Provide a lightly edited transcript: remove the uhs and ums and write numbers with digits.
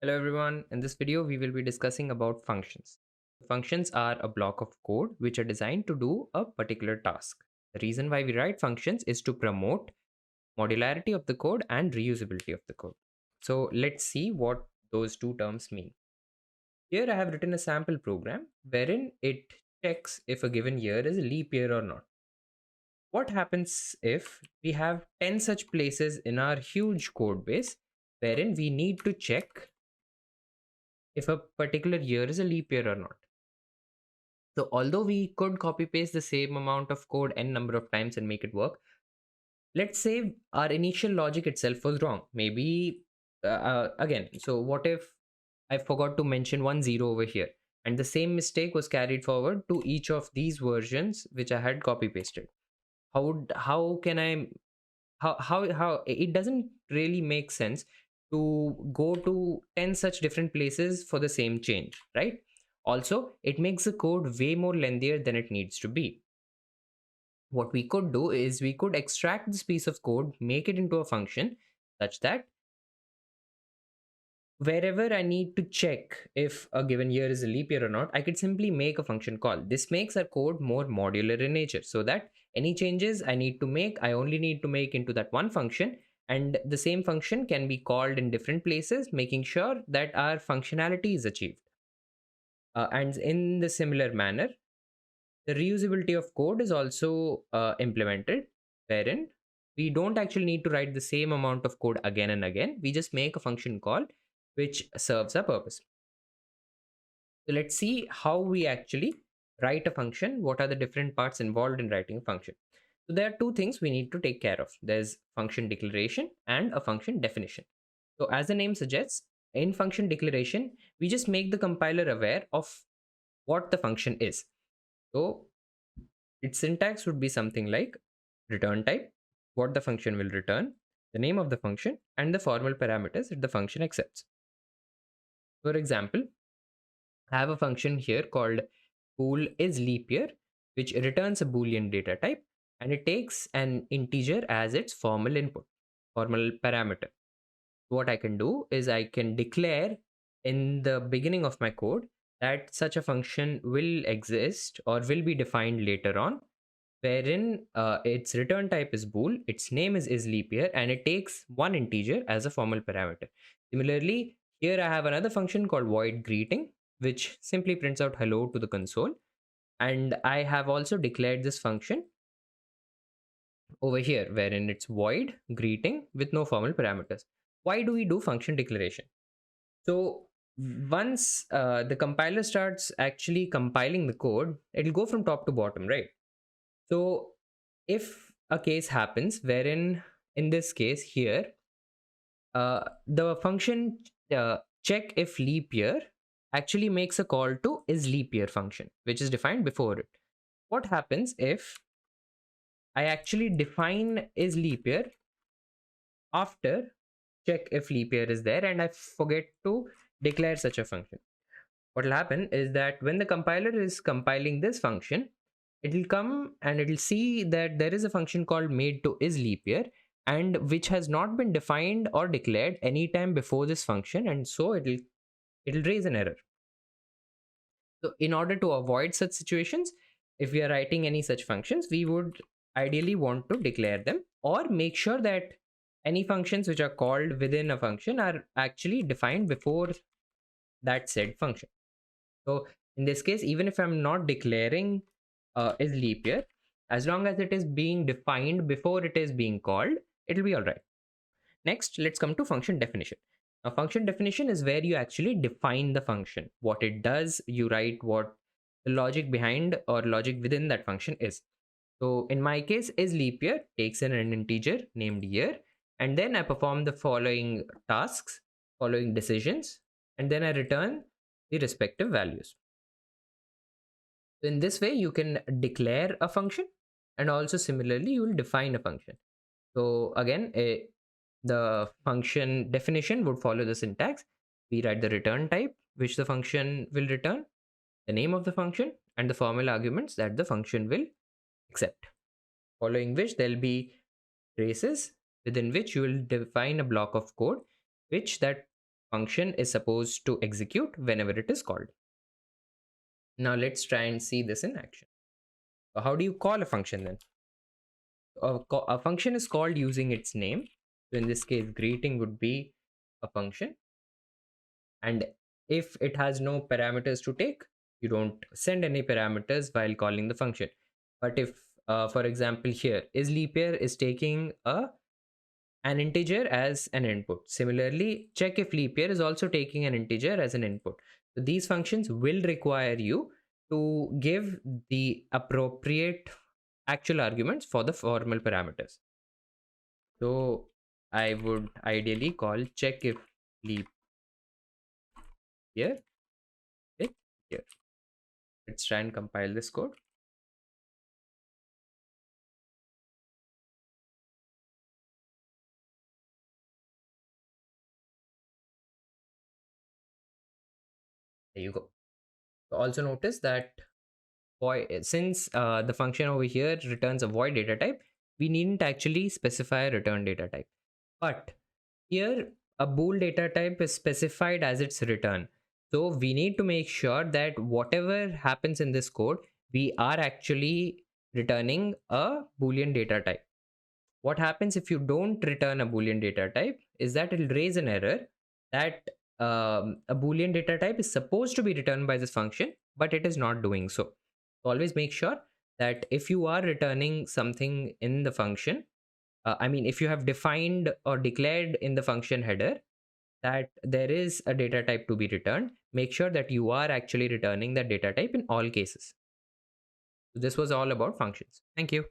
Hello everyone, in this video we will be discussing about functions. Functions are a block of code which are designed to do a particular task. The reason why we write functions is to promote modularity of the code and reusability of the code. So let's see what those two terms mean. Here I have written a sample program wherein it checks if a given year is a leap year or not. What happens if we have 10 such places in our huge code base wherein we need to check if a particular year is a leap year or not? So although we could copy paste the same amount of code n number of times and make it work, let's say our initial logic itself was wrong. Maybe again, so what if I forgot to mention 1 0 over here and the same mistake was carried forward to each of these versions which I had copy pasted? How can I how it doesn't really make sense to go to 10 such different places for the same change, right? Also, it makes the code way more lengthier than it needs to be. What we could do is we could extract this piece of code, make it into a function such that wherever I need to check if a given year is a leap year or not, I could simply make a function call. This makes our code more modular in nature so that any changes I need to make, I only need to make into that one function, and the same function can be called in different places, making sure that our functionality is achieved. And in the similar manner, the reusability of code is also implemented, wherein we don't actually need to write the same amount of code again and again. We just make a function call which serves a purpose. So let's see how we actually write a function. What are the different parts involved in writing a function? So there are two things we need to take care of. There's function declaration and a function definition. So as the name suggests, in function declaration, we just make the compiler aware of what the function is. So its syntax would be something like return type, what the function will return, the name of the function, and the formal parameters that the function accepts. For example, I have a function here called bool is leap year, which returns a boolean data type, and it takes an integer as its formal input, formal parameter. What I can do is I can declare in the beginning of my code that such a function will exist or will be defined later on, wherein its return type is bool, its name is leap year, and it takes one integer as a formal parameter. Similarly, here I have another function called void greeting, which simply prints out hello to the console. And I have also declared this function over here, wherein it's void greeting with no formal parameters. Why do we do function declaration? So once the compiler starts actually compiling the code, it'll go from top to bottom, right? So if a case happens wherein, in this case here, the function check if leap year actually makes a call to is leap year function, which is defined before it. What happens if I actually define is leap year after check if leap year is there and I forget to declare such a function? What will happen is that when the compiler is compiling this function, it will come and it will see that there is a function called made to is leap year, and which has not been defined or declared anytime before this function, and so it'll raise an error. So in order to avoid such situations, if we are writing any such functions, we would ideally want to declare them or make sure that any functions which are called within a function are actually defined before that said function. So in this case, even if I'm not declaring is leap year, as long as it is being defined before it is being called, it'll be all right. Next, let's come to function definition. A function definition is where you actually define the function, what it does. You write what the logic behind or logic within that function is. So in my case, is leap year takes in an integer named year, and then I perform the following tasks, following decisions, and then I return the respective values. So in this way, you can declare a function, and also similarly, you will define a function. So again, the function definition would follow the syntax. We write the return type, which the function will return, the name of the function, and the formal arguments that the function will accept. Following which there'll be traces within which you will define a block of code, which that function is supposed to execute whenever it is called. Now let's try and see this in action. So how do you call a function then? A function is called using its name. So in this case, greeting would be a function. And if it has no parameters to take, you don't send any parameters while calling the function. But if, for example, here is leap year is taking an integer as an input. Similarly, check if leap year is also taking an integer as an input. So these functions will require you to give the appropriate actual arguments for the formal parameters. So I would ideally call check if leap year is here. Let's try and compile this code. There you go. So also notice that void, since the function over here returns a void data type, we needn't actually specify a return data type. But here a bool data type is specified as its return. So we need to make sure that whatever happens in this code, we are actually returning a boolean data type. What happens if you don't return a boolean data type is that it'll raise an error that a boolean data type is supposed to be returned by this function, but it is not doing so. Always make sure that if you are returning something in the function, I mean, if you have defined or declared in the function header that there is a data type to be returned, make sure that you are actually returning that data type in all cases. So this was all about functions. Thank you.